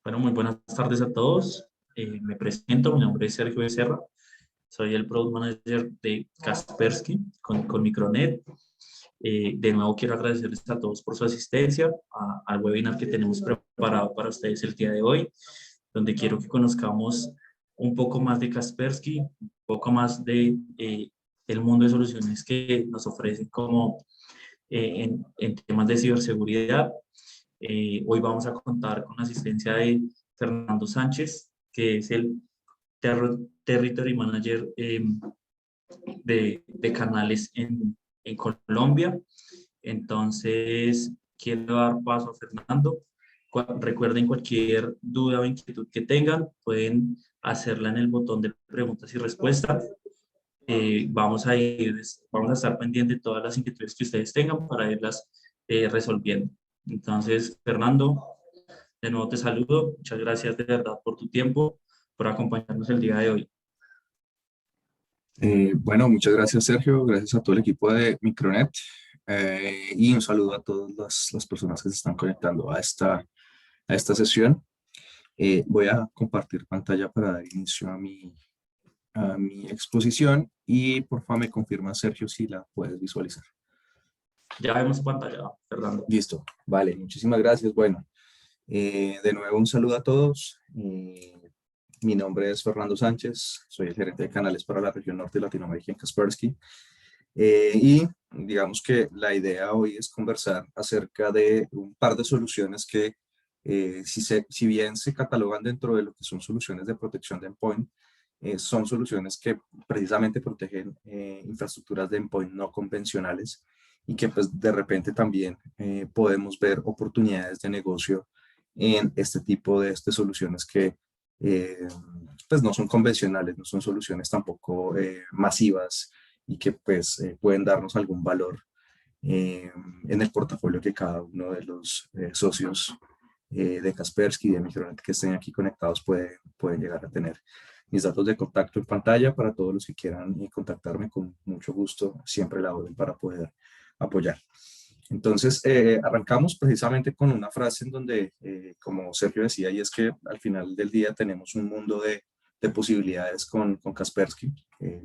Bueno, muy buenas tardes a todos. Me presento, mi nombre es Sergio Becerra. Soy el Product Manager de Kaspersky con Micronet. De nuevo quiero agradecerles a todos por su asistencia al webinar que tenemos preparado para ustedes el día de hoy, donde quiero que conozcamos un poco más de Kaspersky, un poco más de el mundo de soluciones que nos ofrecen como en temas de ciberseguridad. Hoy vamos a contar con la asistencia de Fernando Sánchez, que es el Territory Manager de canales en Colombia. Entonces, quiero dar paso a Fernando. Recuerden, cualquier duda o inquietud que tengan, pueden hacerla en el botón de preguntas y respuestas. Vamos a estar pendientes de todas las inquietudes que ustedes tengan para irlas resolviendo. Entonces, Fernando, de nuevo te saludo. Muchas gracias de verdad por tu tiempo, por acompañarnos el día de hoy. Bueno, muchas gracias, Sergio. Gracias a todo el equipo de Micronet. Y un saludo a todas las personas que se están conectando a esta sesión. Voy a compartir pantalla para dar inicio a mi exposición y por favor me confirma, Sergio, si la puedes visualizar. Ya vemos pantalla, Fernando. Listo, vale, muchísimas gracias. Bueno, de nuevo un saludo a todos. Mi nombre es Fernando Sánchez, soy el gerente de canales para la región norte de Latinoamérica en Kaspersky. Y digamos que la idea hoy es conversar acerca de un par de soluciones que si bien se catalogan dentro de lo que son soluciones de protección de endpoint, son soluciones que precisamente protegen infraestructuras de endpoint no convencionales y que pues de repente también podemos ver oportunidades de negocio en este tipo de soluciones que pues no son convencionales, no son soluciones tampoco masivas y que pues pueden darnos algún valor en el portafolio que cada uno de los socios de Kaspersky y de Micronet que estén aquí conectados pueden llegar a tener. Mis datos de contacto en pantalla para todos los que quieran contactarme, con mucho gusto, siempre la orden para poder apoyar. Entonces, arrancamos precisamente con una frase en donde, como Sergio decía, y es que al final del día tenemos un mundo de posibilidades con Kaspersky.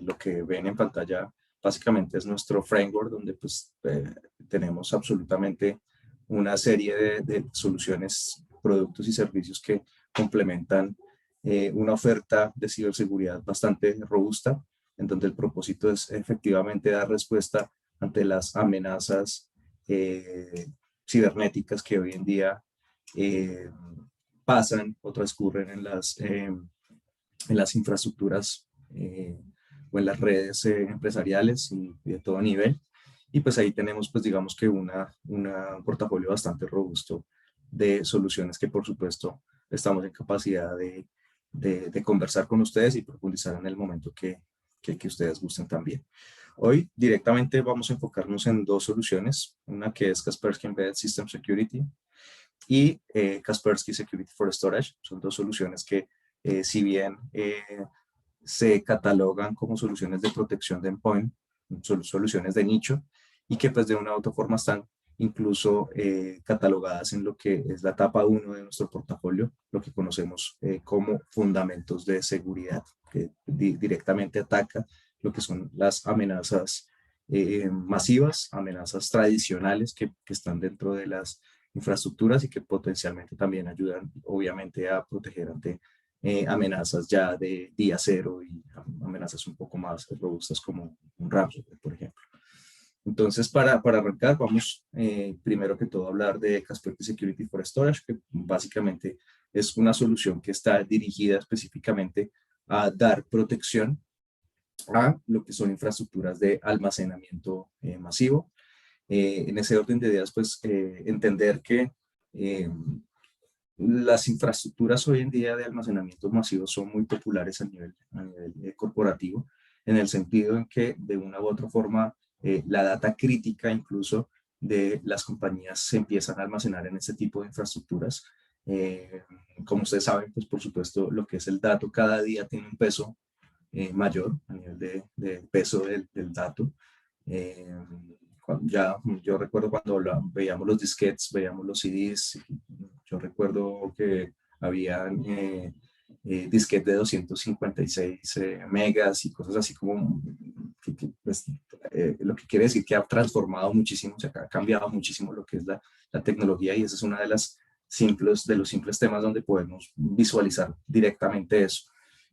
Lo que ven en pantalla básicamente es nuestro framework, donde pues tenemos absolutamente una serie de soluciones, productos y servicios que complementan una oferta de ciberseguridad bastante robusta, en donde el propósito es efectivamente dar respuesta ante las amenazas cibernéticas que hoy en día pasan o transcurren en las infraestructuras o en las redes empresariales y de todo nivel. Y pues ahí tenemos, pues digamos que un portafolio bastante robusto de soluciones que por supuesto estamos en capacidad de conversar con ustedes y profundizar en el momento que ustedes gusten también. Hoy directamente vamos a enfocarnos en dos soluciones, una que es Kaspersky Embedded System Security y Kaspersky Security for Storage. Son dos soluciones que si bien se catalogan como soluciones de protección de endpoint, son soluciones de nicho y que pues de una u otra forma están incluso catalogadas en lo que es la etapa 1 de nuestro portafolio, lo que conocemos como fundamentos de seguridad, que directamente ataca lo que son las amenazas masivas, amenazas tradicionales que están dentro de las infraestructuras y que potencialmente también ayudan obviamente a proteger ante amenazas ya de día cero y amenazas un poco más robustas como un ransomware, por ejemplo. Entonces, para arrancar, vamos primero que todo a hablar de Kaspersky Security for Storage, que básicamente es una solución que está dirigida específicamente a dar protección a lo que son infraestructuras de almacenamiento masivo. En ese orden de ideas, pues entender que las infraestructuras hoy en día de almacenamiento masivo son muy populares a nivel corporativo, en el sentido en que de una u otra forma la data crítica incluso de las compañías se empiezan a almacenar en este tipo de infraestructuras. Como ustedes saben, pues por supuesto lo que es el dato cada día tiene un peso mayor a nivel de peso del dato. yo recuerdo cuando veíamos los disquetes, veíamos los CDs, yo recuerdo que había disquetes de 256 megas y cosas así como, pues, lo que quiere decir que ha transformado muchísimo, o sea, ha cambiado muchísimo lo que es la tecnología, y esa es una de los simples temas donde podemos visualizar directamente eso.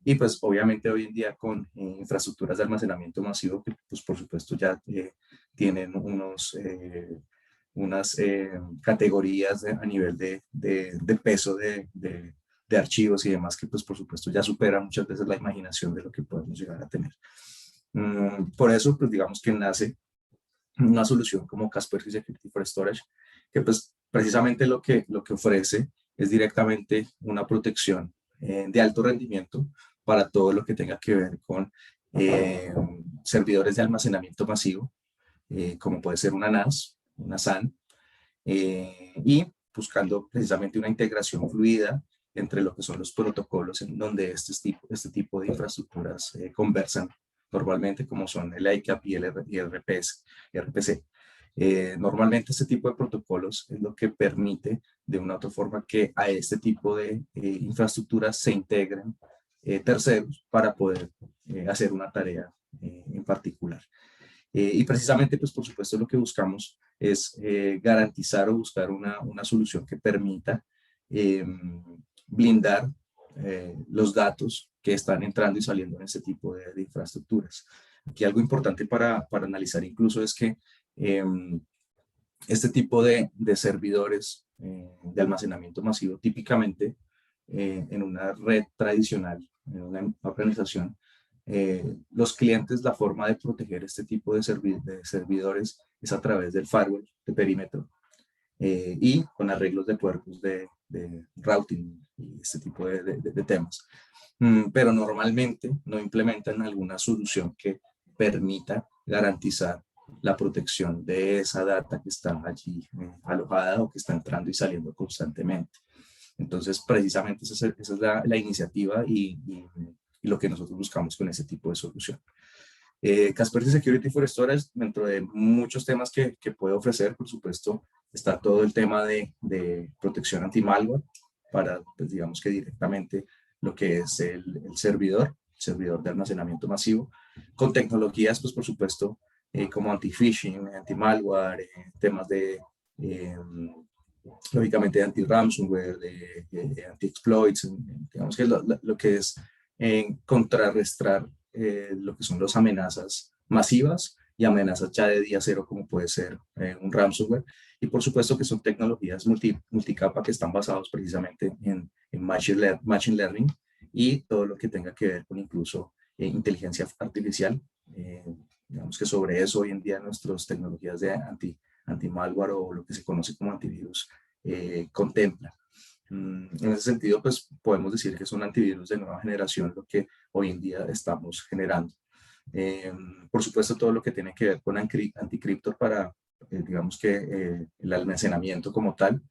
Y pues obviamente hoy en día con infraestructuras de almacenamiento masivo que pues por supuesto ya tienen unas categorías a nivel de peso de archivos y demás que pues por supuesto ya supera muchas veces la imaginación de lo que podemos llegar a tener. Por eso pues digamos que nace una solución como Kaspersky Security for Storage, que pues precisamente lo que ofrece es directamente una protección de alto rendimiento para todo lo que tenga que ver con servidores de almacenamiento masivo, como puede ser una NAS, una SAN, y buscando precisamente una integración fluida entre lo que son los protocolos en donde este tipo de infraestructuras conversan normalmente, como son el ICAP y el RPC. Normalmente este tipo de protocolos es lo que permite de una u otra forma que a este tipo de infraestructuras se integren terceros para poder hacer una tarea en particular. Y precisamente, pues por supuesto, lo que buscamos es garantizar o buscar una solución que permita blindar los datos que están entrando y saliendo en este tipo de infraestructuras. Aquí algo importante para analizar incluso es que este tipo de servidores de almacenamiento masivo, típicamente en una red tradicional, en una organización, los clientes, la forma de proteger este tipo de servidores es a través del firewall de perímetro y con arreglos de puertos de routing y este tipo de temas. Pero normalmente no implementan alguna solución que permita garantizar la protección de esa data que está allí alojada o que está entrando y saliendo constantemente. Entonces, precisamente esa es la iniciativa y lo que nosotros buscamos con ese tipo de solución. Kaspersky Security for Storage, dentro de muchos temas que puede ofrecer, por supuesto, está todo el tema de protección anti-malware para, pues, digamos que directamente lo que es el servidor de almacenamiento masivo, con tecnologías, pues por supuesto, como anti-phishing, anti-malware, temas lógicamente de anti-ransomware, de anti-exploits, digamos que lo que es contrarrestar lo que son las amenazas masivas y amenazas ya de día cero, como puede ser un ransomware. Y por supuesto que son tecnologías multicapa que están basadas precisamente en machine learning y todo lo que tenga que ver con incluso inteligencia artificial. Digamos que sobre eso hoy en día nuestras tecnologías de anti-malware o lo que se conoce como antivirus contempla. En ese sentido, pues podemos decir que es un antivirus de nueva generación lo que hoy en día estamos generando. Por supuesto, todo lo que tiene que ver con anticriptor para, digamos que el almacenamiento como tal,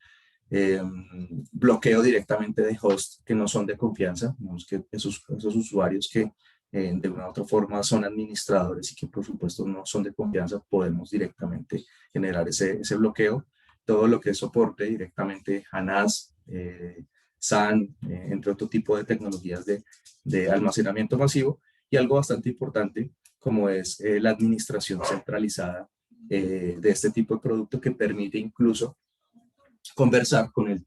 bloqueo directamente de hosts que no son de confianza, digamos que esos usuarios que de una u otra forma son administradores y que por supuesto no son de confianza, podemos directamente generar ese bloqueo. Todo lo que es soporte directamente a NAS, SAN, entre otro tipo de tecnologías de almacenamiento masivo, y algo bastante importante como es la administración centralizada de este tipo de producto que permite incluso conversar con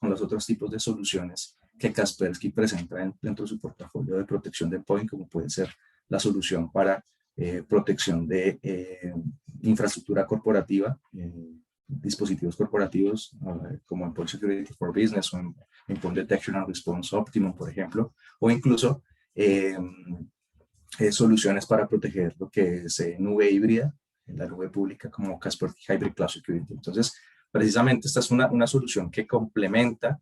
los otros tipos de soluciones que Kaspersky presenta dentro de su portafolio de protección de endpoint, como puede ser la solución para protección de infraestructura corporativa, dispositivos corporativos como Endpoint Security for Business o Endpoint Detection and Response Optimum, por ejemplo, o incluso soluciones para proteger lo que es nube híbrida, en la nube pública como Kaspersky Hybrid Cloud Security. Entonces, precisamente esta es una solución que complementa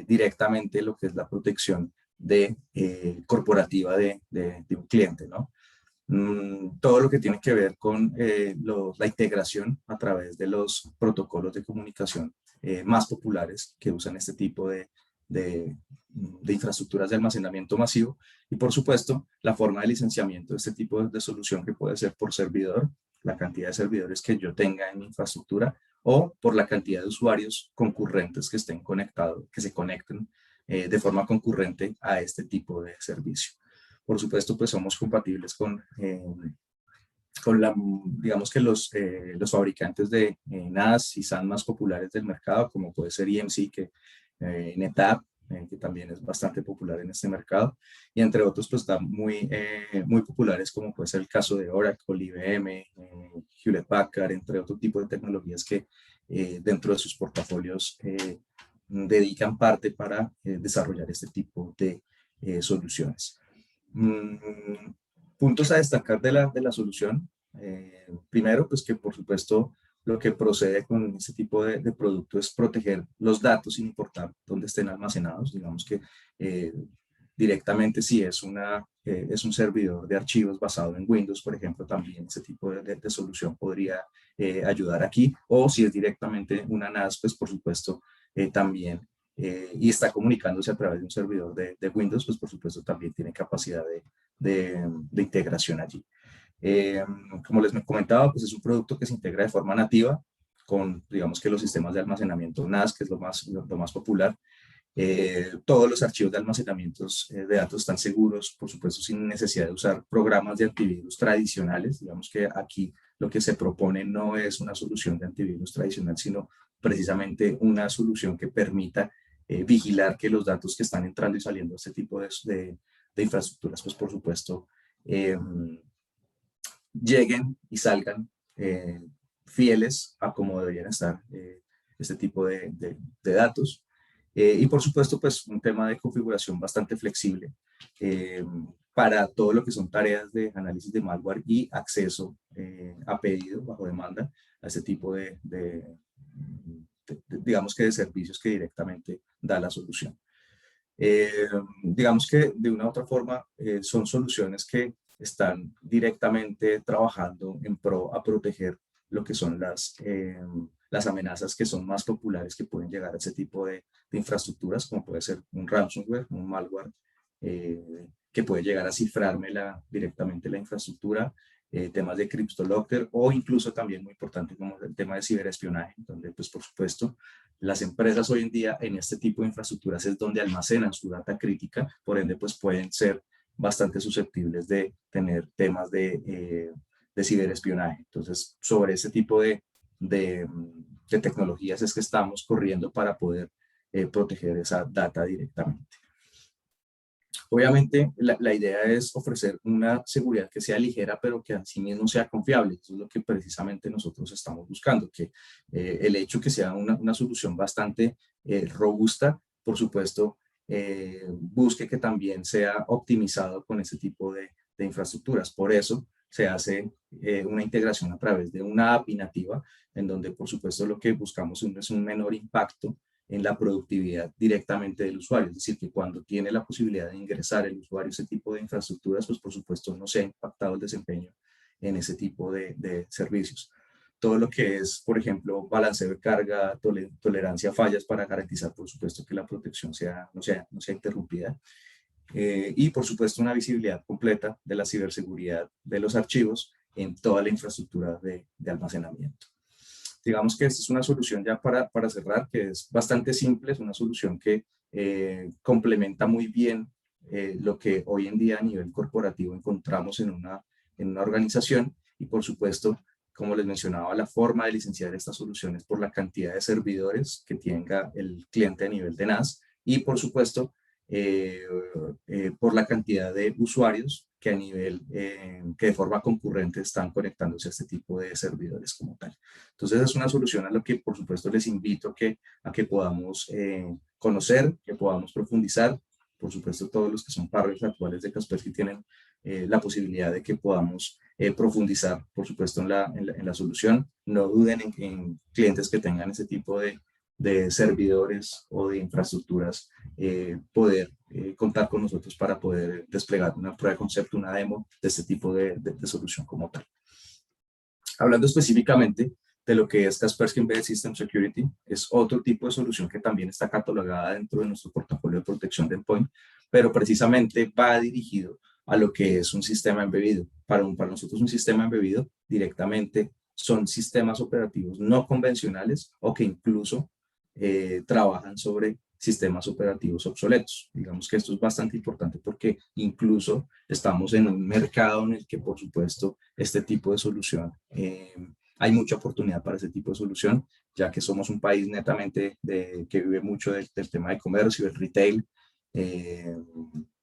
directamente lo que es la protección corporativa de un cliente, ¿no? Todo lo que tiene que ver con la integración a través de los protocolos de comunicación más populares que usan este tipo de infraestructuras de almacenamiento masivo y por supuesto la forma de licenciamiento de este tipo de solución que puede ser por servidor, la cantidad de servidores que yo tenga en mi infraestructura o por la cantidad de usuarios concurrentes que estén conectados, que se conecten de forma concurrente a este tipo de servicio. Por supuesto, pues somos compatibles con digamos que los fabricantes de NAS y SAN más populares del mercado, como puede ser EMC, NetApp, que también es bastante popular en este mercado, y entre otros pues están muy populares, como puede ser el caso de Oracle, IBM, Hewlett Packard, entre otro tipo de tecnologías que dentro de sus portafolios dedican parte para desarrollar este tipo de soluciones. Puntos a destacar de la solución. Primero, pues que por supuesto lo que procede con este tipo de producto es proteger los datos sin importar dónde estén almacenados. Digamos que directamente si es un servidor de archivos basado en Windows, por ejemplo, también ese tipo de solución podría ayudar aquí. O si es directamente una NAS, pues por supuesto también y está comunicándose a través de un servidor de Windows, pues por supuesto también tiene capacidad de integración allí. Como les comentaba, pues es un producto que se integra de forma nativa con, digamos que los sistemas de almacenamiento NAS, que es lo más popular. Todos los archivos de almacenamiento de datos están seguros, por supuesto, sin necesidad de usar programas de antivirus tradicionales. Digamos que aquí lo que se propone no es una solución de antivirus tradicional, sino precisamente una solución que permita vigilar que los datos que están entrando y saliendo de este tipo de infraestructuras, pues por supuesto, lleguen y salgan fieles a cómo deberían estar este tipo de datos. Y por supuesto, pues un tema de configuración bastante flexible para todo lo que son tareas de análisis de malware y acceso a pedido, bajo demanda, a este tipo digamos que de servicios que directamente da la solución. Digamos que de una u otra forma son soluciones que están directamente trabajando en pro a proteger lo que son las amenazas que son más populares que pueden llegar a ese tipo de infraestructuras, como puede ser un ransomware, un malware, que puede llegar a cifrarme directamente la infraestructura, temas de CryptoLocker o incluso también muy importante como el tema de ciberespionaje, donde pues por supuesto las empresas hoy en día en este tipo de infraestructuras es donde almacenan su data crítica, por ende pues pueden ser bastante susceptibles de tener temas de ciberespionaje. Entonces sobre ese tipo de tecnologías es que estamos corriendo para poder proteger esa data directamente. Obviamente, la idea es ofrecer una seguridad que sea ligera, pero que asimismo sea confiable. Eso es lo que precisamente nosotros estamos buscando, que el hecho que sea una solución bastante robusta, por supuesto, busque que también sea optimizado con ese tipo de infraestructuras. Por eso se hace una integración a través de una API nativa, en donde, por supuesto, lo que buscamos es un menor impacto en la productividad directamente del usuario, es decir, que cuando tiene la posibilidad de ingresar el usuario a ese tipo de infraestructuras, pues por supuesto no se ha impactado el desempeño en ese tipo de servicios. Todo lo que es, por ejemplo, balanceo de carga, tolerancia a fallas para garantizar, por supuesto, que la protección no sea interrumpida. Y, por supuesto, una visibilidad completa de la ciberseguridad de los archivos en toda la infraestructura de almacenamiento. Digamos que esta es una solución ya para cerrar, que es bastante simple, es una solución que complementa muy bien lo que hoy en día a nivel corporativo encontramos en una organización y por supuesto, como les mencionaba, la forma de licenciar estas soluciones por la cantidad de servidores que tenga el cliente a nivel de NAS y por supuesto por la cantidad de usuarios que que de forma concurrente están conectándose a este tipo de servidores como tal. Entonces es una solución a lo que por supuesto les invito a que podamos conocer, que podamos profundizar. Por supuesto todos los que son partners actuales de Kaspersky tienen la posibilidad de que podamos profundizar por supuesto en la solución. No duden en clientes que tengan ese tipo de servidores o de infraestructuras, poder contar con nosotros para poder desplegar una prueba de concepto, una demo de este tipo de solución como tal. Hablando específicamente de lo que es Kaspersky Embedded System Security, es otro tipo de solución que también está catalogada dentro de nuestro portafolio de protección de endpoint, pero precisamente va dirigido a lo que es un sistema embebido. Para nosotros un sistema embebido directamente son sistemas operativos no convencionales o que incluso trabajan sobre sistemas operativos obsoletos. Digamos que esto es bastante importante porque incluso estamos en un mercado en el que, por supuesto, este tipo de solución, hay mucha oportunidad para ese tipo de solución, ya que somos un país netamente que vive mucho del tema de comercio, del retail. Eh,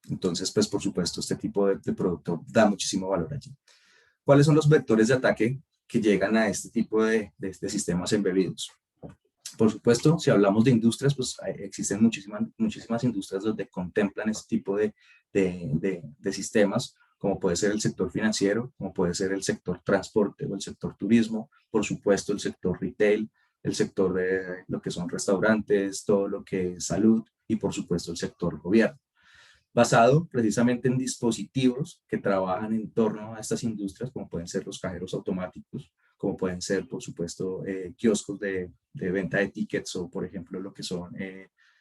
entonces, pues, por supuesto, este tipo de producto da muchísimo valor allí. ¿Cuáles son los vectores de ataque que llegan a este tipo de sistemas embebidos? Por supuesto, si hablamos de industrias, pues existen muchísimas industrias donde contemplan este tipo de sistemas, como puede ser el sector financiero, como puede ser el sector transporte o el sector turismo, por supuesto el sector retail, el sector de lo que son restaurantes, todo lo que es salud y por supuesto el sector gobierno, basado precisamente en dispositivos que trabajan en torno a estas industrias, como pueden ser los cajeros automáticos, como pueden ser, por supuesto, kioscos de venta de tickets o, por ejemplo, lo que son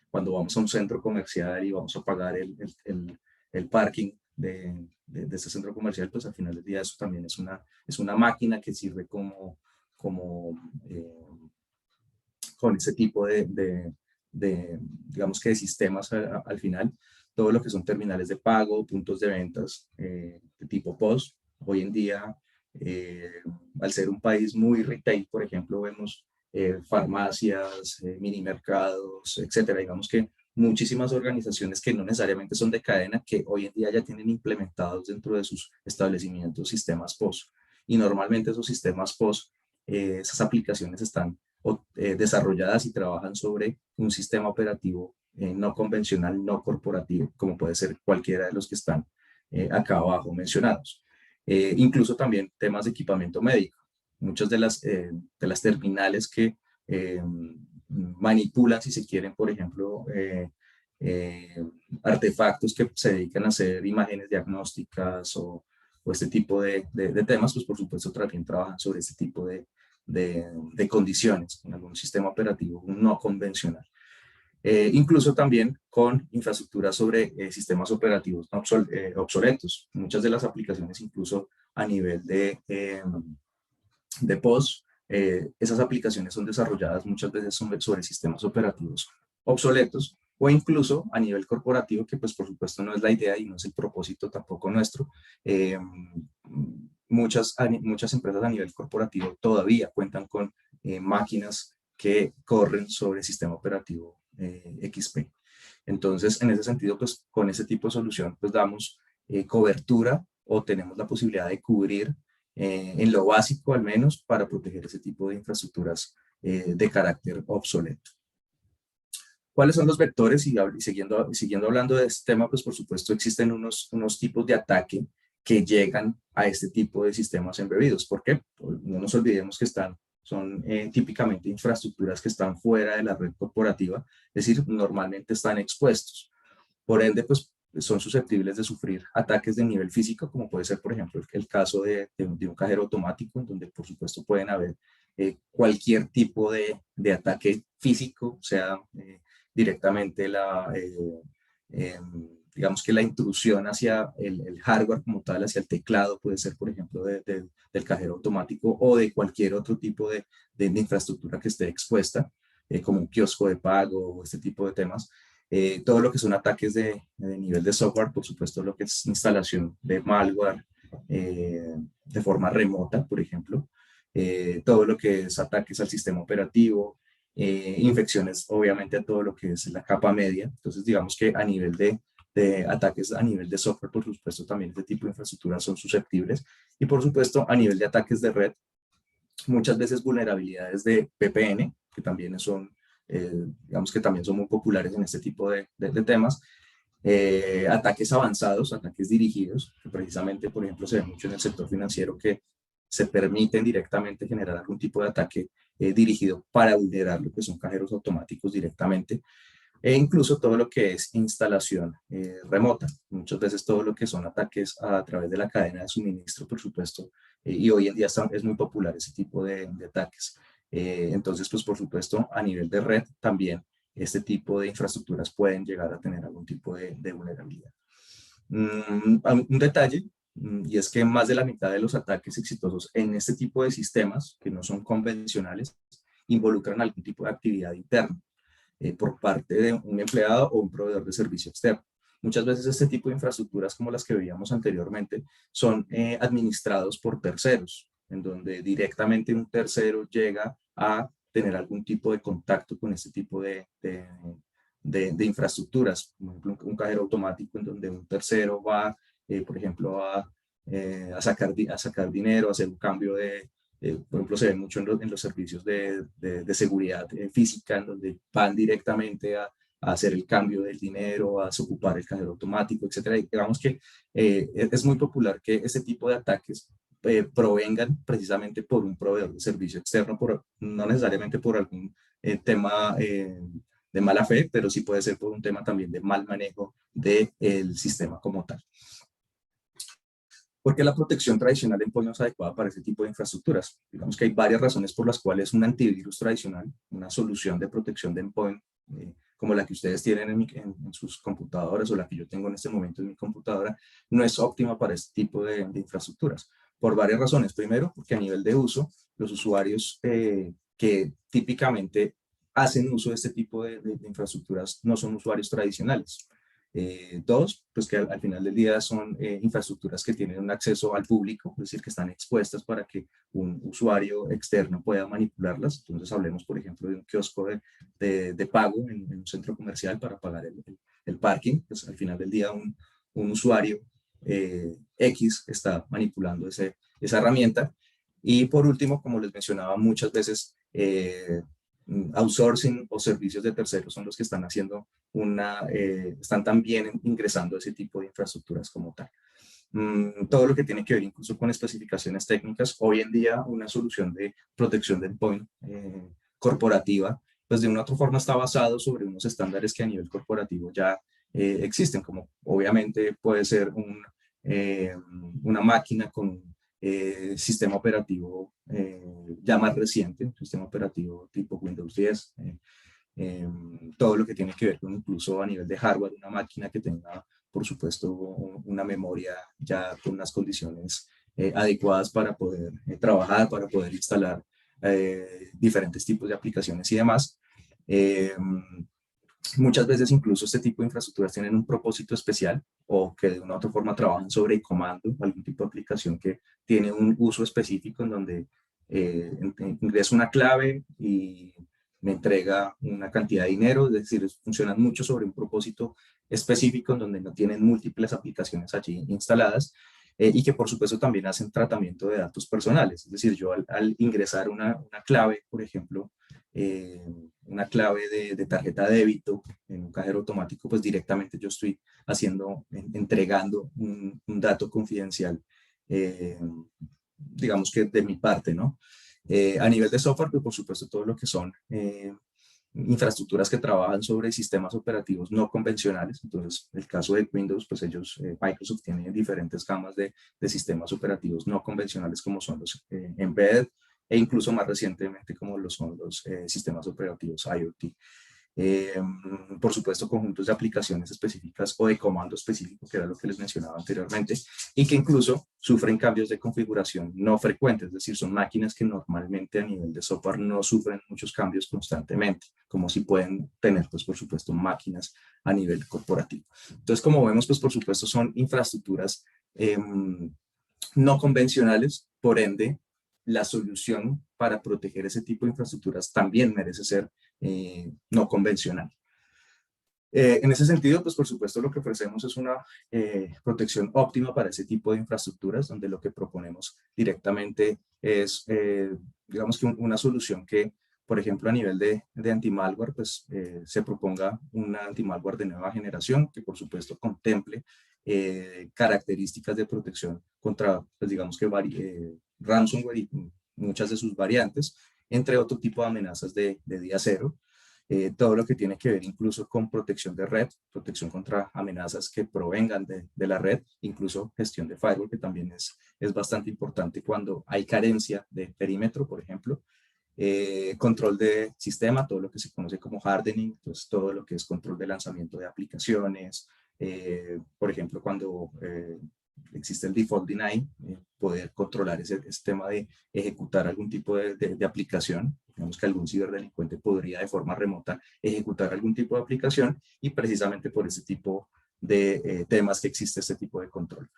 cuando vamos a un centro comercial y vamos a pagar el parking de este centro comercial, pues al final del día eso también es una máquina que sirve como con ese tipo digamos que de sistemas al final, todo lo que son terminales de pago, puntos de ventas de tipo POS. Hoy en día, al ser un país muy retail, por ejemplo, vemos farmacias, mini mercados, etcétera. Digamos que muchísimas organizaciones que no necesariamente son de cadena, que hoy en día ya tienen implementados dentro de sus establecimientos sistemas POS. Y normalmente esos sistemas POS, esas aplicaciones están desarrolladas y trabajan sobre un sistema operativo no convencional, no corporativo, como puede ser cualquiera de los que están acá abajo mencionados. Incluso también temas de equipamiento médico. Muchas de las terminales que manipulan, si se quieren, por ejemplo, eh, artefactos que se dedican a hacer imágenes diagnósticas o este tipo de temas, pues por supuesto también trabajan sobre este tipo de condiciones en algún sistema operativo no convencional. Incluso también con infraestructura sobre sistemas operativos obsoletos. Muchas de las aplicaciones, incluso a nivel de POS, esas aplicaciones son desarrolladas muchas veces sobre sistemas operativos obsoletos o incluso a nivel corporativo, que pues por supuesto no es la idea y no es el propósito tampoco nuestro. Eh, muchas empresas a nivel corporativo todavía cuentan con máquinas que corren sobre sistema operativo XP. Entonces, en ese sentido, pues con ese tipo de solución, pues damos cobertura o tenemos la posibilidad de cubrir en lo básico al menos para proteger ese tipo de infraestructuras de carácter obsoleto. ¿Cuáles son los vectores? Y siguiendo hablando de este tema, pues por supuesto existen unos tipos de ataque que llegan a este tipo de sistemas embebidos. ¿Por qué? Pues no nos olvidemos que son típicamente infraestructuras que están fuera de la red corporativa, es decir, normalmente están expuestos. Por ende, pues son susceptibles de sufrir ataques de nivel físico, como puede ser, por ejemplo, el caso de un cajero automático, en donde, por supuesto, pueden haber cualquier tipo de ataque físico, o sea, directamente eh, digamos que la intrusión hacia el hardware como tal, hacia el teclado, puede ser, por ejemplo, del cajero automático o de cualquier otro tipo de infraestructura que esté expuesta, como un kiosco de pago o este tipo de temas. Todo lo que son ataques de nivel de software, por supuesto, lo que es instalación de malware de forma remota, por ejemplo, todo lo que es ataques al sistema operativo, infecciones, obviamente, a todo lo que es la capa media. Entonces, digamos que a nivel de ataques a nivel de software, por supuesto, también este tipo de infraestructuras son susceptibles. Y, por supuesto, a nivel de ataques de red, muchas veces vulnerabilidades de VPN, que también digamos que también son muy populares en este tipo de temas. Ataques avanzados, ataques dirigidos, que precisamente, por ejemplo, se ve mucho en el sector financiero que se permiten directamente generar algún tipo de ataque dirigido para vulnerar lo que son cajeros automáticos directamente, e incluso todo lo que es instalación remota. Muchas veces todo lo que son ataques a través de la cadena de suministro, por supuesto, y hoy en día es muy popular ese tipo de ataques. Entonces, pues por supuesto, a nivel de red también este tipo de infraestructuras pueden llegar a tener algún tipo de vulnerabilidad. Un detalle, y es que más de la mitad de los ataques exitosos en este tipo de sistemas, que no son convencionales, involucran algún tipo de actividad interna por parte de un empleado o un proveedor de servicio externo. Muchas veces este tipo de infraestructuras, como las que veíamos anteriormente, son administrados por terceros, en donde directamente un tercero llega a tener algún tipo de contacto con este tipo de infraestructuras. Por ejemplo, un cajero automático en donde un tercero va, por ejemplo, a sacar dinero, a hacer un cambio por ejemplo, se ve mucho en los servicios de seguridad física, en donde van directamente a hacer el cambio del dinero, a ocupar el cajero automático, etcétera. Y digamos que es muy popular que este tipo de ataques provengan precisamente por un proveedor de servicio externo, no necesariamente por algún tema de mala fe, pero sí puede ser por un tema también de mal manejo del sistema como tal. ¿Por qué la protección tradicional de endpoint no es adecuada para este tipo de infraestructuras? Digamos que hay varias razones por las cuales un antivirus tradicional, una solución de protección de endpoint, como la que ustedes tienen en sus computadoras o la que yo tengo en este momento en mi computadora, no es óptima para este tipo de infraestructuras. Por varias razones. Primero, porque a nivel de uso, los usuarios que típicamente hacen uso de este tipo de infraestructuras no son usuarios tradicionales. Dos, pues que al final del día son infraestructuras que tienen un acceso al público, es decir, que están expuestas para que un usuario externo pueda manipularlas. Entonces hablemos, por ejemplo, de un kiosco de pago en un centro comercial para pagar el parking. Pues al final del día un usuario X está manipulando esa herramienta. Y por último, como les mencionaba muchas veces, outsourcing o servicios de terceros son los que están haciendo están también ingresando a ese tipo de infraestructuras como tal. Todo lo que tiene que ver incluso con especificaciones técnicas, hoy en día una solución de protección de endpoint corporativa, pues de una u otra forma está basado sobre unos estándares que a nivel corporativo ya existen, como obviamente puede ser una máquina con sistema operativo ya más reciente, un sistema operativo tipo Windows 10, todo lo que tiene que ver con incluso a nivel de hardware, una máquina que tenga, por supuesto, una memoria ya con unas condiciones adecuadas para poder trabajar, para poder instalar diferentes tipos de aplicaciones y demás. Muchas veces incluso este tipo de infraestructuras tienen un propósito especial o que de una u otra forma trabajan sobre el comando, algún tipo de aplicación que tiene un uso específico en donde ingreso una clave y me entrega una cantidad de dinero, es decir, funcionan mucho sobre un propósito específico en donde no tienen múltiples aplicaciones allí instaladas y que por supuesto también hacen tratamiento de datos personales, es decir, yo al ingresar una clave, por ejemplo, una clave de tarjeta de débito en un cajero automático, pues directamente yo estoy entregando un dato confidencial, digamos que de mi parte, ¿no? A nivel de software, pues por supuesto todo lo que son infraestructuras que trabajan sobre sistemas operativos no convencionales. Entonces, el caso de Windows, pues Microsoft tiene diferentes gamas de sistemas operativos no convencionales como son los embedded e incluso más recientemente como lo son los sistemas operativos IoT. Por supuesto, conjuntos de aplicaciones específicas o de comando específico, que era lo que les mencionaba anteriormente, y que incluso sufren cambios de configuración no frecuentes, es decir, son máquinas que normalmente a nivel de software no sufren muchos cambios constantemente, como si pueden tener, pues por supuesto, máquinas a nivel corporativo. Entonces, como vemos, pues por supuesto, son infraestructuras no convencionales, por ende, la solución para proteger ese tipo de infraestructuras también merece ser no convencional. En ese sentido, pues por supuesto lo que ofrecemos es una protección óptima para ese tipo de infraestructuras, donde lo que proponemos directamente es, digamos que una solución que, por ejemplo, a nivel de anti-malware, pues se proponga una anti-malware de nueva generación que por supuesto contemple características de protección contra, pues digamos que ransomware y muchas de sus variantes, entre otro tipo de amenazas de día cero. Todo lo que tiene que ver incluso con protección de red, protección contra amenazas que provengan de la red, incluso gestión de firewall, que también es bastante importante cuando hay carencia de perímetro, por ejemplo. Control de sistema, todo lo que se conoce como hardening, pues todo lo que es control de lanzamiento de aplicaciones, Por ejemplo, cuando existe el default deny, poder controlar ese tema de ejecutar algún tipo de aplicación. Digamos que algún ciberdelincuente podría de forma remota ejecutar algún tipo de aplicación y precisamente por ese tipo de temas que existe este tipo de control.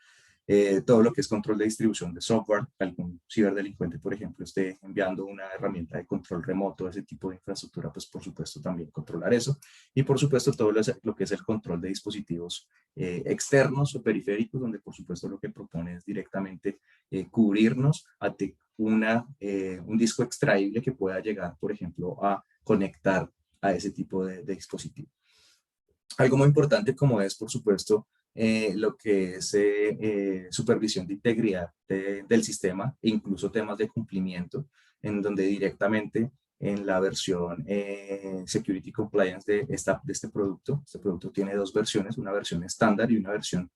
Todo lo que es control de distribución de software, algún ciberdelincuente, por ejemplo, esté enviando una herramienta de control remoto, ese tipo de infraestructura, pues por supuesto también controlar eso. Y por supuesto todo lo que es el control de dispositivos externos o periféricos, donde por supuesto lo que propone es directamente cubrirnos ante un disco extraíble que pueda llegar, por ejemplo, a conectar a ese tipo de dispositivo. Algo muy importante como es, por supuesto, lo que es supervisión de integridad del sistema, e incluso temas de cumplimiento, en donde directamente en la versión Security Compliance de este producto tiene dos versiones, una versión estándar y una versión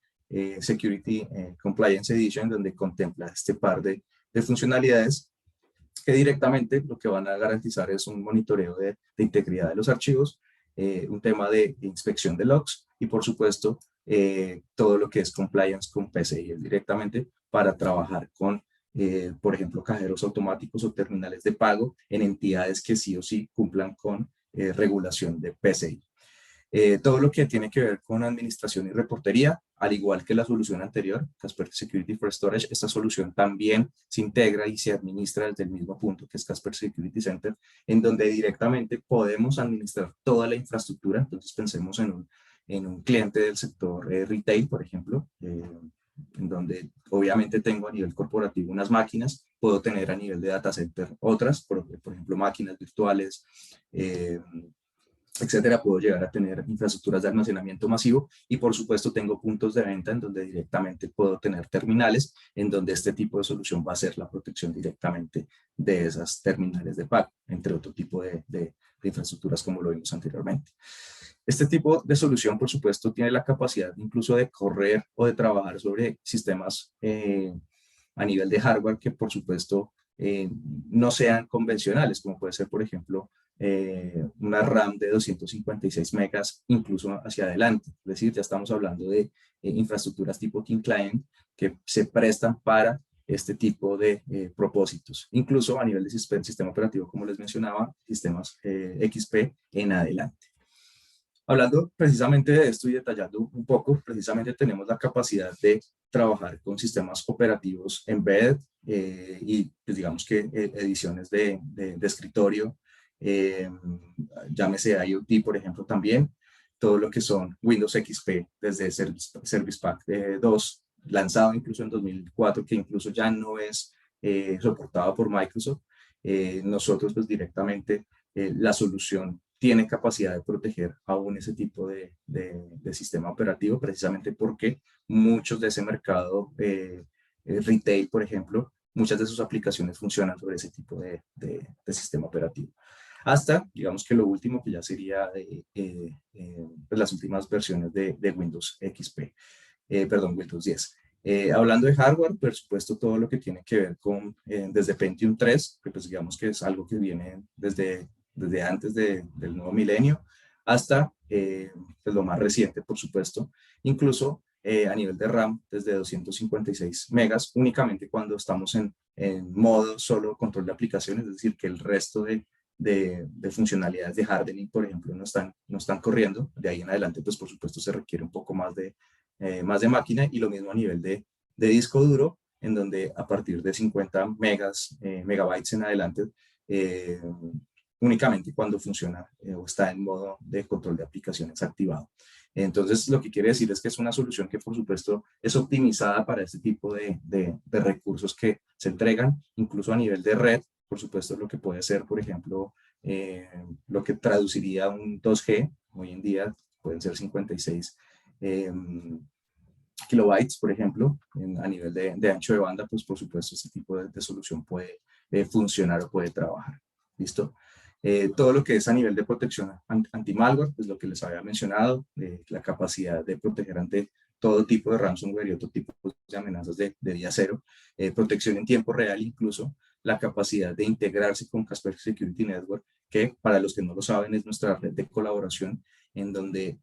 Security Compliance Edition, donde contempla este par de funcionalidades que directamente lo que van a garantizar es un monitoreo de integridad de los archivos, un tema de inspección de logs y por supuesto todo lo que es compliance con PCI directamente para trabajar con, por ejemplo, cajeros automáticos o terminales de pago en entidades que sí o sí cumplan con regulación de PCI. Todo lo que tiene que ver con administración y reportería, al igual que la solución anterior, Kaspersky Security for Storage, esta solución también se integra y se administra desde el mismo punto que es Kaspersky Security Center, en donde directamente podemos administrar toda la infraestructura. Entonces pensemos en un cliente del sector retail, por ejemplo, en donde obviamente tengo a nivel corporativo unas máquinas, puedo tener a nivel de data center otras, por ejemplo, máquinas virtuales, etcétera. Puedo llegar a tener infraestructuras de almacenamiento masivo y por supuesto tengo puntos de venta en donde directamente puedo tener terminales en donde este tipo de solución va a ser la protección directamente de esas terminales de pago, entre otro tipo de infraestructuras como lo vimos anteriormente. Este tipo de solución, por supuesto, tiene la capacidad incluso de correr o de trabajar sobre sistemas a nivel de hardware que, por supuesto, no sean convencionales, como puede ser, por ejemplo, una RAM de 256 megas, incluso hacia adelante. Es decir, ya estamos hablando de infraestructuras tipo Thin Client que se prestan para este tipo de propósitos, incluso a nivel de sistema operativo, como les mencionaba, sistemas XP en adelante. Hablando precisamente de esto y detallando un poco, precisamente tenemos la capacidad de trabajar con sistemas operativos embedded y pues digamos que ediciones de escritorio, llámese IoT, por ejemplo, también, todo lo que son Windows XP desde Service Pack 2, lanzado incluso en 2004, que incluso ya no es soportado por Microsoft. Nosotros pues directamente la solución tiene capacidad de proteger aún ese tipo de sistema operativo, precisamente porque muchos de ese mercado retail, por ejemplo, muchas de sus aplicaciones funcionan sobre ese tipo de sistema operativo. Hasta, digamos que lo último que ya sería pues las últimas versiones de Windows XP, perdón, Windows 10. Hablando de hardware, por supuesto, todo lo que tiene que ver con desde Pentium 3, que pues digamos que es algo que viene desde antes del nuevo milenio, hasta pues lo más reciente, por supuesto, incluso a nivel de RAM desde 256 megas, únicamente cuando estamos en modo solo control de aplicaciones, es decir, que el resto de funcionalidades de hardening, por ejemplo, no están corriendo. De ahí en adelante, pues por supuesto se requiere un poco más de máquina y lo mismo a nivel de disco duro, en donde a partir de 50 megabytes en adelante, únicamente cuando funciona o está en modo de control de aplicaciones activado. Entonces, lo que quiere decir es que es una solución que, por supuesto, es optimizada para este tipo de recursos que se entregan, incluso a nivel de red. Por supuesto, lo que puede ser, por ejemplo, lo que traduciría un 2G, hoy en día pueden ser 56 kilobytes, por ejemplo, a nivel de ancho de banda, pues por supuesto este tipo de solución puede funcionar o puede trabajar. ¿Listo? Todo lo que es a nivel de protección anti-malware, pues lo que les había mencionado, la capacidad de proteger ante todo tipo de ransomware y otro tipo de amenazas de día cero, protección en tiempo real, incluso la capacidad de integrarse con Kaspersky Security Network, que para los que no lo saben es nuestra red de colaboración en donde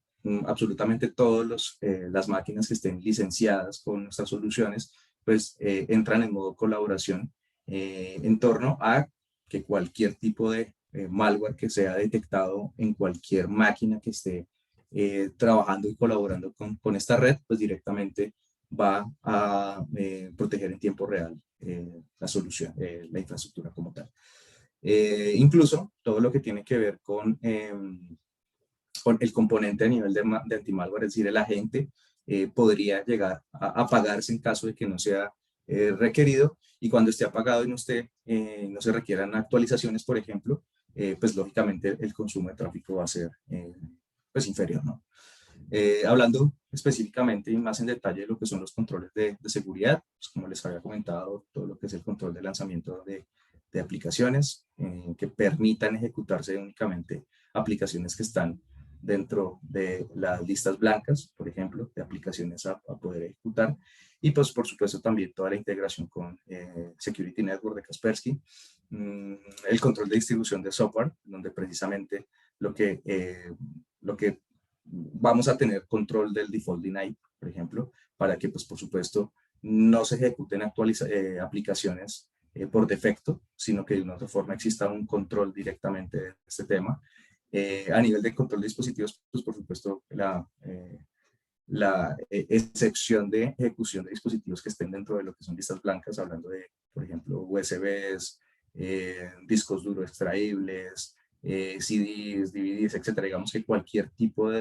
absolutamente todas las máquinas que estén licenciadas con nuestras soluciones, pues entran en modo colaboración en torno a que cualquier tipo de malware que sea detectado en cualquier máquina que esté trabajando y colaborando con esta red, pues directamente va a proteger en tiempo real la solución, la infraestructura como tal. Incluso todo lo que tiene que ver con el componente a nivel de antimalware, es decir, el agente podría llegar a apagarse en caso de que no sea requerido, y cuando esté apagado y no se requieran actualizaciones, por ejemplo, pues lógicamente el consumo de tráfico va a ser pues inferior, ¿no? Hablando específicamente y más en detalle de lo que son los controles de seguridad, pues como les había comentado, todo lo que es el control de lanzamiento de aplicaciones que permitan ejecutarse únicamente aplicaciones que están dentro de las listas blancas, por ejemplo, de aplicaciones a poder ejecutar. Y pues por supuesto también toda la integración con Security Network de Kaspersky, el control de distribución de software, donde precisamente lo que vamos a tener control del default deny, por ejemplo, para que, pues, por supuesto, no se ejecuten aplicaciones por defecto, sino que de una otra forma exista un control directamente de este tema. A nivel de control de dispositivos, pues, por supuesto, la excepción de ejecución de dispositivos que estén dentro de lo que son listas blancas, hablando de, por ejemplo, USBs, discos duros extraíbles, CDs, DVDs, etcétera. Digamos que cualquier tipo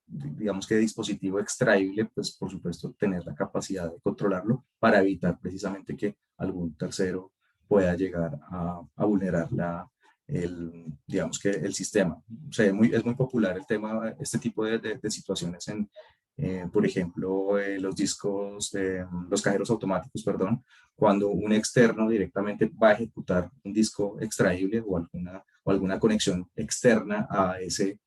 digamos que de dispositivo extraíble, pues por supuesto tener la capacidad de controlarlo para evitar precisamente que algún tercero pueda llegar a vulnerar digamos que el sistema. O sea, es muy popular el tema, este tipo de situaciones por ejemplo, los cajeros automáticos, perdón, cuando un externo directamente va a ejecutar un disco extraíble o alguna conexión externa a ese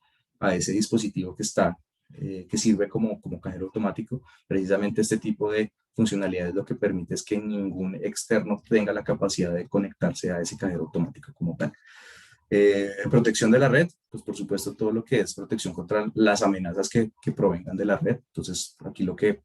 dispositivo que sirve como cajero automático. Precisamente este tipo de funcionalidades lo que permite es que ningún externo tenga la capacidad de conectarse a ese cajero automático como tal. Protección de la red, pues por supuesto todo lo que es protección contra las amenazas que provengan de la red. Entonces aquí lo que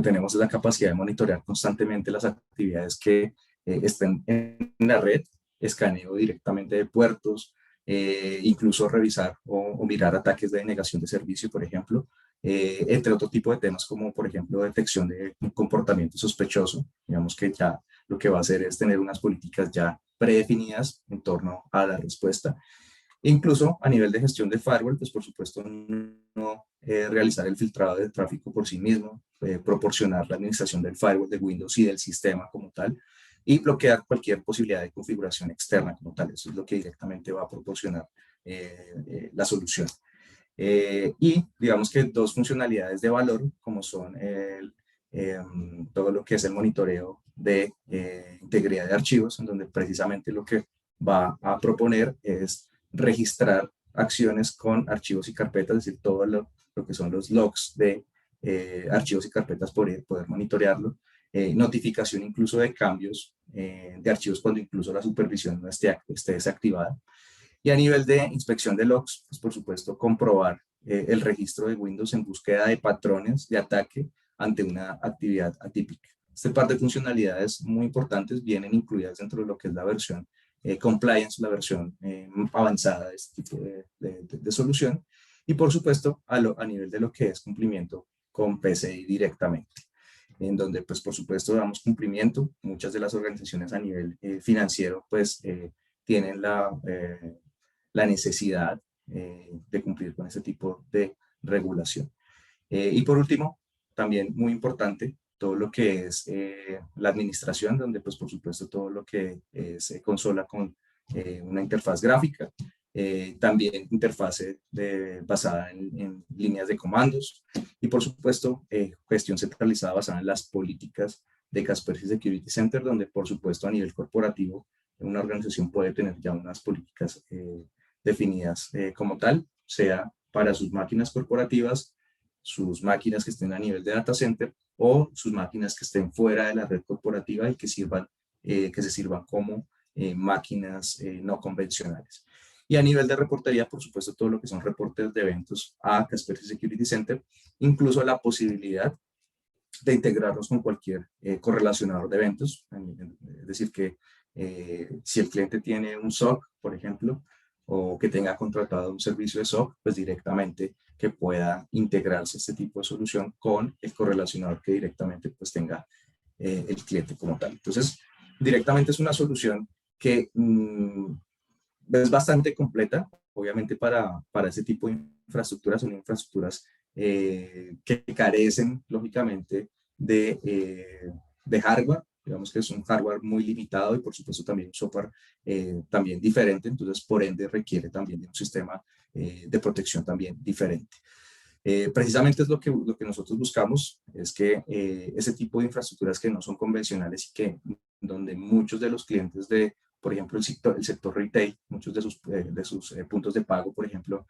tenemos es la capacidad de monitorear constantemente las actividades que estén en la red, escaneo directamente de puertos, incluso revisar o mirar ataques de denegación de servicio, por ejemplo, entre otro tipo de temas como, por ejemplo, detección de un comportamiento sospechoso. Digamos que ya lo que va a hacer es tener unas políticas ya predefinidas en torno a la respuesta. Incluso a nivel de gestión de firewall, pues por supuesto no realizar el filtrado de tráfico por sí mismo, proporcionar la administración del firewall de Windows y del sistema como tal, y bloquear cualquier posibilidad de configuración externa como tal. Eso es lo que directamente va a proporcionar la solución. Y digamos que dos funcionalidades de valor, como son todo lo que es el monitoreo de integridad de archivos, en donde precisamente lo que va a proponer es registrar acciones con archivos y carpetas, es decir, todo lo que son los logs de archivos y carpetas, poder monitorearlo, notificación incluso de cambios de archivos cuando incluso la supervisión no esté desactivada. Y a nivel de inspección de logs, pues por supuesto comprobar el registro de Windows en búsqueda de patrones de ataque ante una actividad atípica. Este par de funcionalidades muy importantes vienen incluidas dentro de lo que es la versión compliance, la versión avanzada de este tipo de solución. Y por supuesto a nivel de lo que es cumplimiento con PCI directamente, en donde pues por supuesto damos cumplimiento. Muchas de las organizaciones a nivel financiero pues tienen la necesidad de cumplir con ese tipo de regulación. Y por último, también muy importante, todo lo que es la administración, donde pues por supuesto todo lo que es consola con una interfaz gráfica, también interfase basada en líneas de comandos y por supuesto gestión centralizada basada en las políticas de Kaspersky Security Center, donde por supuesto a nivel corporativo una organización puede tener ya unas políticas definidas como tal, sea para sus máquinas corporativas, sus máquinas que estén a nivel de data center o sus máquinas que estén fuera de la red corporativa y que se sirvan como máquinas no convencionales. Y a nivel de reportería, por supuesto, todo lo que son reportes de eventos a Kaspersky Security Center, incluso la posibilidad de integrarlos con cualquier correlacionador de eventos. Es decir, que si el cliente tiene un SOC, por ejemplo, o que tenga contratado un servicio de SOC, pues directamente que pueda integrarse este tipo de solución con el correlacionador que directamente pues tenga el cliente como tal. Entonces, directamente es una solución que es bastante completa, obviamente para ese tipo de infraestructuras, son infraestructuras que carecen, lógicamente, de hardware, digamos que es un hardware muy limitado y por supuesto también un software también diferente, entonces por ende requiere también de un sistema de protección también diferente. Precisamente es lo que nosotros buscamos, es que ese tipo de infraestructuras que no son convencionales y que donde muchos de los clientes de, por ejemplo, el sector retail, muchos de sus puntos de pago, por ejemplo,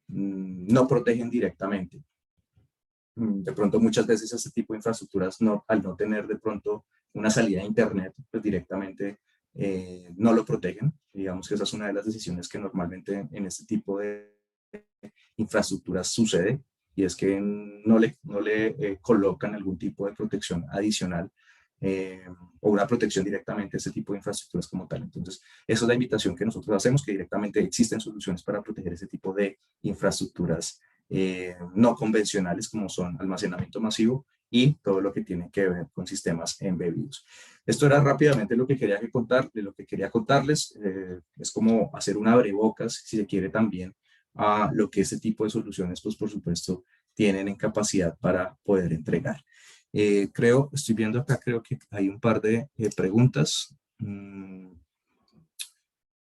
no protegen directamente. De pronto muchas veces este tipo de infraestructuras, al no tener de pronto una salida a internet, pues directamente no lo protegen. Digamos que esa es una de las decisiones que normalmente en este tipo de infraestructuras sucede, y es que no le colocan algún tipo de protección adicional o una protección directamente a este tipo de infraestructuras como tal. Entonces, esa es la invitación que nosotros hacemos, que directamente existen soluciones para proteger ese tipo de infraestructuras no convencionales como son almacenamiento masivo y todo lo que tiene que ver con sistemas embebidos. Esto era rápidamente lo que quería contarles. Es como hacer un abrebocas, si se quiere, también a lo que este tipo de soluciones, pues por supuesto, tienen en capacidad para poder entregar. Estoy viendo acá, creo que hay un par de preguntas.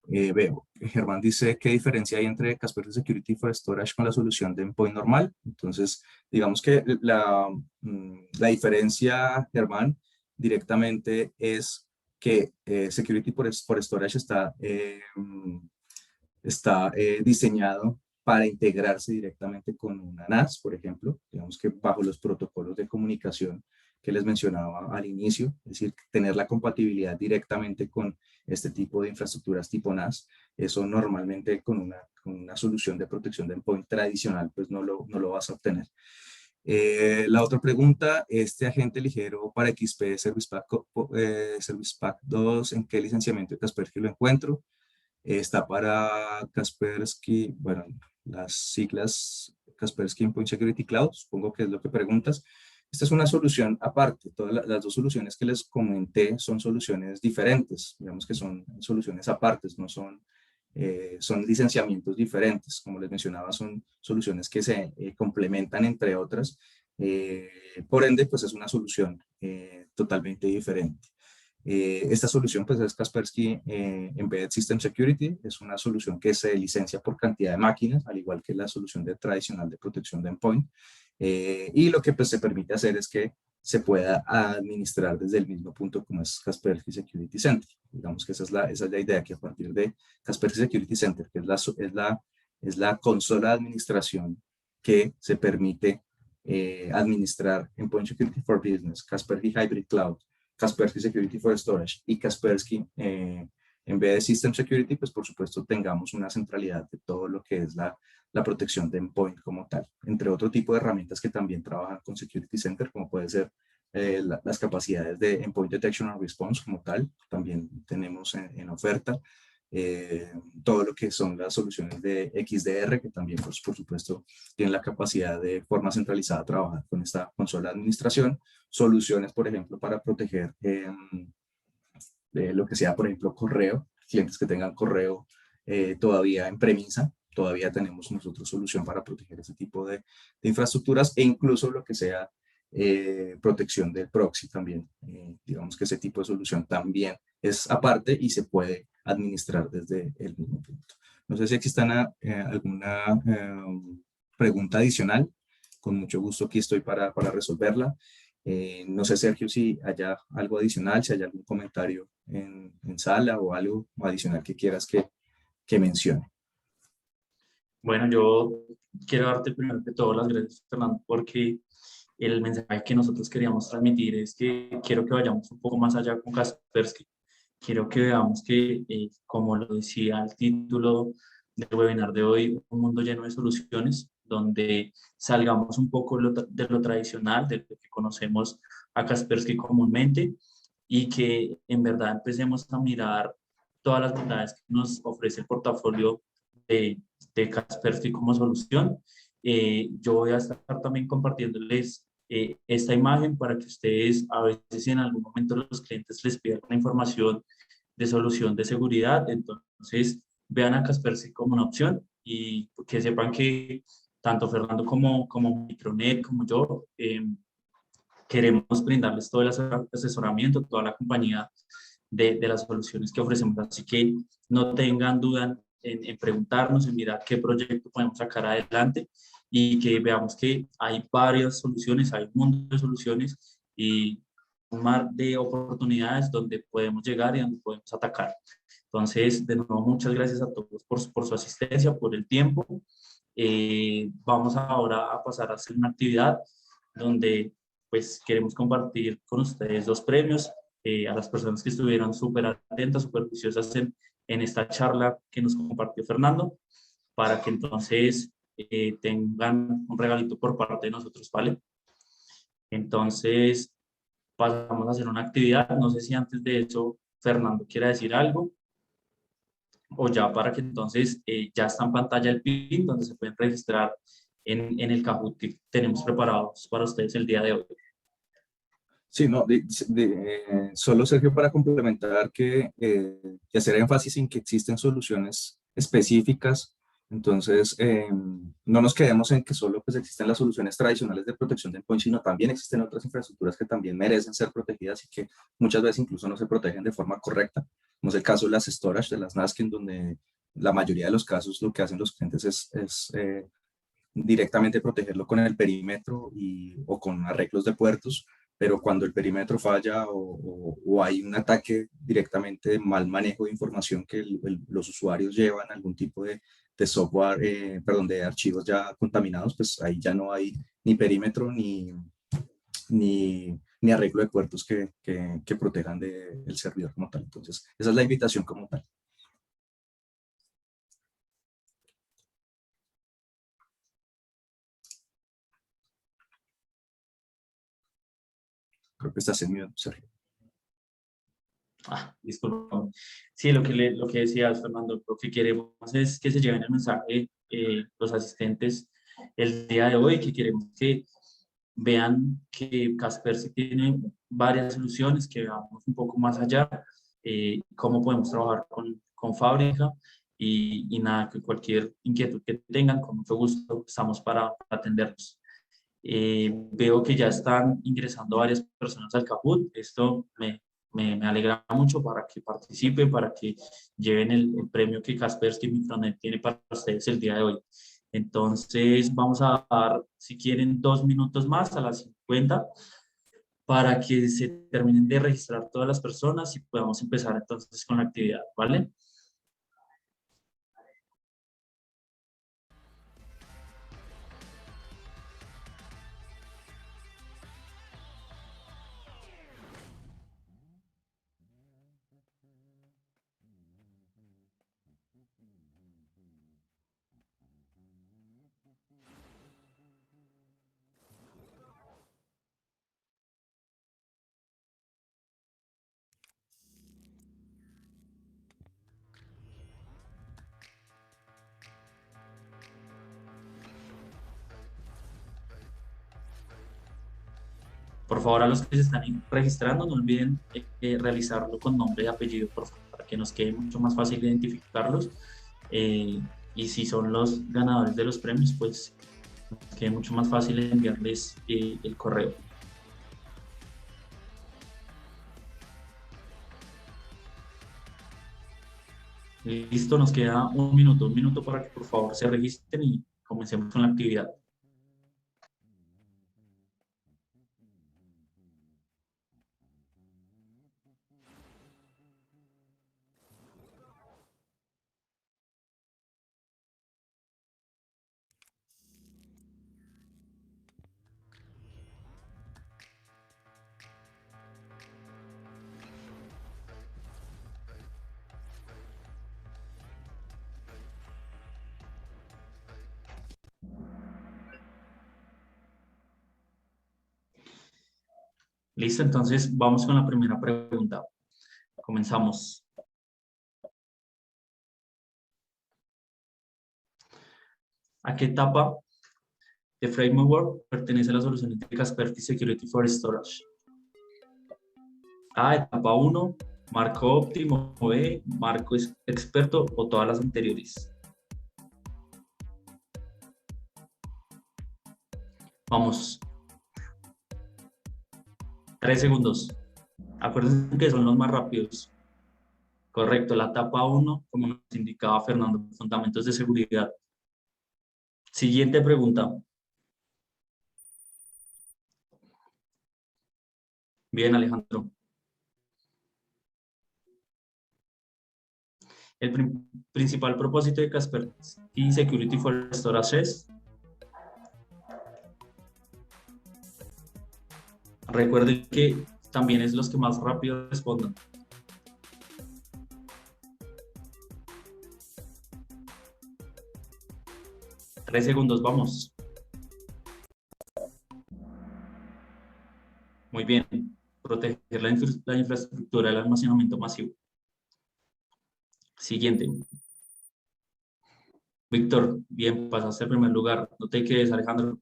Veo, Germán dice, ¿qué diferencia hay entre Kaspersky Security for Storage con la solución de endpoint normal? Entonces, digamos que la diferencia, Germán, directamente es que Security for Storage está diseñado para integrarse directamente con una NAS, por ejemplo, digamos que bajo los protocolos de comunicación que les mencionaba al inicio, es decir, tener la compatibilidad directamente con este tipo de infraestructuras tipo NAS. Eso normalmente con una solución de protección de endpoint tradicional, pues no lo vas a obtener. La otra pregunta, este agente ligero para XP Service Pack 2, ¿en qué licenciamiento de Kaspersky lo encuentro? Está para Kaspersky, bueno, las siglas Kaspersky Endpoint Security Cloud, supongo que es lo que preguntas. Esta es una solución aparte. Todas las dos soluciones que les comenté son soluciones diferentes, digamos que son soluciones apartes, no son, son licenciamientos diferentes. Como les mencionaba, son soluciones que se complementan entre otras. Por ende, pues es una solución totalmente diferente. Esta solución pues es Kaspersky Embedded System Security, es una solución que se licencia por cantidad de máquinas, al igual que la solución tradicional de protección de endpoint, y lo que pues se permite hacer es que se pueda administrar desde el mismo punto como es Kaspersky Security Center. Digamos que esa es la idea, que a partir de Kaspersky Security Center, que es la consola de administración que se permite administrar Endpoint Security for Business, Kaspersky Hybrid Cloud, Kaspersky Security for Storage y Kaspersky en vez de System Security, pues por supuesto tengamos una centralidad de todo lo que es la protección de endpoint como tal, entre otro tipo de herramientas que también trabajan con Security Center, como puede ser las capacidades de Endpoint Detection and Response como tal, también tenemos en oferta. Todo lo que son las soluciones de XDR, que también pues, por supuesto tienen la capacidad de forma centralizada trabajar con esta consola de administración. Soluciones, por ejemplo, para proteger lo que sea, por ejemplo, correo, clientes que tengan correo todavía en premisa, todavía tenemos nosotros solución para proteger ese tipo de infraestructuras, e incluso lo que sea protección del proxy también. Digamos que ese tipo de solución también es aparte y se puede administrar desde el mismo punto. No sé si existe alguna pregunta adicional. Con mucho gusto aquí estoy para resolverla. No sé, Sergio, si haya algo adicional, si hay algún comentario en sala o algo adicional que quieras que mencione. Bueno, yo quiero darte primero que todo las gracias, Fernando, porque el mensaje que nosotros queríamos transmitir es que quiero que vayamos un poco más allá con Kaspersky. quiero que veamos que, como lo decía el título del webinar de hoy, un mundo lleno de soluciones, donde salgamos un poco de lo tradicional, de lo que conocemos a Kaspersky comúnmente, y que en verdad empecemos a mirar todas las bondades que nos ofrece el portafolio de Kaspersky como solución. Yo voy a estar también compartiéndoles esta imagen para que ustedes, a veces en algún momento los clientes les pidan una información de solución de seguridad, entonces vean a Kaspersky como una opción y que sepan que tanto Fernando como Micronet, como yo, queremos brindarles todo el asesoramiento, toda la compañía de las soluciones que ofrecemos. Así que no tengan duda en preguntarnos, en mirar qué proyecto podemos sacar adelante y que veamos que hay varias soluciones, hay un mundo de soluciones y un mar de oportunidades donde podemos llegar y donde podemos atacar. Entonces, de nuevo, muchas gracias a todos por su asistencia, por el tiempo. Vamos ahora a pasar a hacer una actividad donde pues queremos compartir con ustedes dos premios a las personas que estuvieron súper atentas, súper juiciosas en esta charla que nos compartió Fernando, para que entonces tengan un regalito por parte de nosotros, ¿vale? Entonces, pasamos a hacer una actividad. No sé si antes de eso Fernando quiera decir algo o ya para que entonces ya está en pantalla el PIN donde se pueden registrar en el Kahoot que tenemos preparados para ustedes el día de hoy. Sí, no, solo Sergio para complementar que hacer énfasis en que existen soluciones específicas, entonces no nos quedemos en que solo pues, existen las soluciones tradicionales de protección de endpoint, sino también existen otras infraestructuras que también merecen ser protegidas y que muchas veces incluso no se protegen de forma correcta, como es el caso de las storage, de las NASC, en donde la mayoría de los casos lo que hacen los clientes es directamente protegerlo con el perímetro o con arreglos de puertos, pero cuando el perímetro falla o hay un ataque directamente de mal manejo de información que los usuarios llevan, algún tipo de software, perdón, de archivos ya contaminados, pues ahí ya no hay ni perímetro ni arreglo de puertos que protejan del servidor como tal. Entonces, esa es la invitación como tal. Creo que estás en mute, Sergio. Disculpa. Sí, lo que decías, Fernando, lo que queremos es que se lleven el mensaje los asistentes el día de hoy, que queremos que vean que Kaspersky tiene varias soluciones, que veamos un poco más allá, cómo podemos trabajar con fábrica y nada, que cualquier inquietud que tengan, con mucho gusto estamos para atenderlos. Veo que ya están ingresando varias personas al Kahoot. Esto me alegra mucho para que participen, para que lleven el premio que Kaspersky Micronet tiene para ustedes el día de hoy. Entonces, vamos a dar, si quieren, 2 minutos más a las 50 para que se terminen de registrar todas las personas y podamos empezar entonces con la actividad, ¿vale? Por favor, a los que se están registrando, no olviden realizarlo con nombre y apellido, por favor, para que nos quede mucho más fácil identificarlos. Eh, y si son los ganadores de los premios, pues nos quede mucho más fácil enviarles el correo. Listo, nos queda un minuto para que por favor se registren y comencemos con la actividad. Listo, entonces vamos con la primera pregunta. Comenzamos. ¿A qué etapa de framework pertenece la solución de Kaspersky Security for Storage? A, etapa 1, marco óptimo, B, marco experto o todas las anteriores. Vamos. 3 segundos. Acuérdense que son los más rápidos. Correcto, la etapa 1, como nos indicaba Fernando, fundamentos de seguridad. Siguiente pregunta. Bien, Alejandro. El principal propósito de Kaspersky Security for Storage es. Recuerden que también es los que más rápido respondan. Tres segundos, vamos. Muy bien. Proteger la infraestructura del almacenamiento masivo. Siguiente. Víctor, bien, pasaste al primer lugar. No te quedes, Alejandro.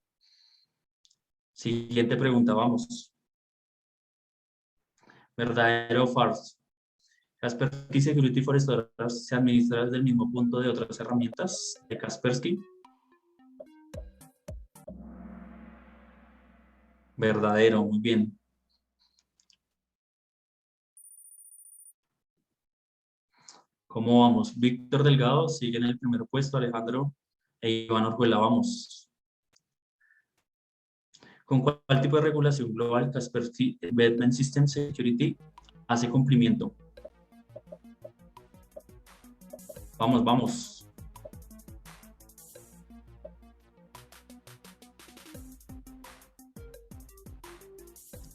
Siguiente pregunta, vamos. ¿Verdadero o falso? Kaspersky Security for Storage se administra desde el mismo punto de otras herramientas de Kaspersky. Verdadero, muy bien. ¿Cómo vamos? Víctor Delgado sigue en el primer puesto, Alejandro e Iván Orjuela, vamos. ¿Con cuál tipo de regulación global Kaspersky Embedded System Security hace cumplimiento? Vamos, vamos.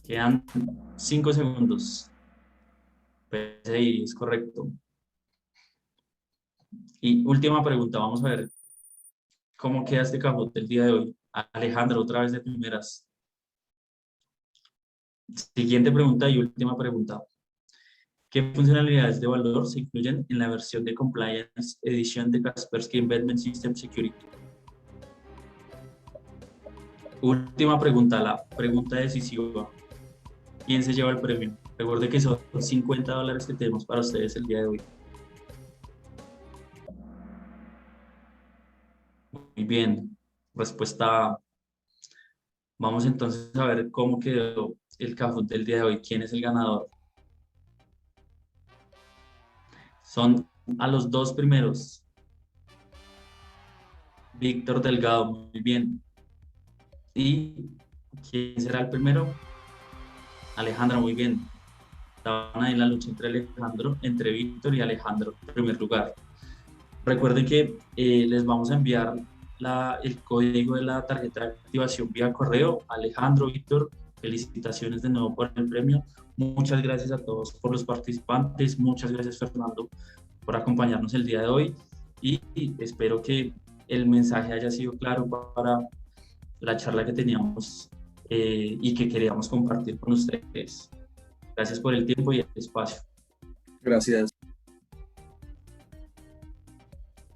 Quedan 5 segundos. PCI, es correcto. Y última pregunta, vamos a ver cómo queda este Kahoot del día de hoy. Alejandro, otra vez de primeras. Siguiente pregunta y última pregunta. ¿Qué funcionalidades de valor se incluyen en la versión de Compliance Edition de Kaspersky Embedded System Security? Última pregunta, la pregunta decisiva. ¿Quién se lleva el premio? Recuerde que son $50 que tenemos para ustedes el día de hoy. Muy bien, respuesta A. Vamos entonces a ver cómo quedó el Kahoot del día de hoy. ¿Quién es el ganador? Son a los dos primeros. Víctor Delgado, muy bien. ¿Y quién será el primero? Alejandro, muy bien. Estaban ahí en la lucha entre Víctor y Alejandro, en primer lugar. Recuerden que les vamos a enviar el código de la tarjeta de activación vía correo. Alejandro, Víctor, felicitaciones de nuevo por el premio. Muchas gracias a todos por los participantes. Muchas gracias, Fernando, por acompañarnos el día de hoy. Y espero que el mensaje haya sido claro para la charla que teníamos y que queríamos compartir con ustedes. Gracias por el tiempo y el espacio. Gracias.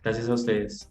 Gracias a ustedes.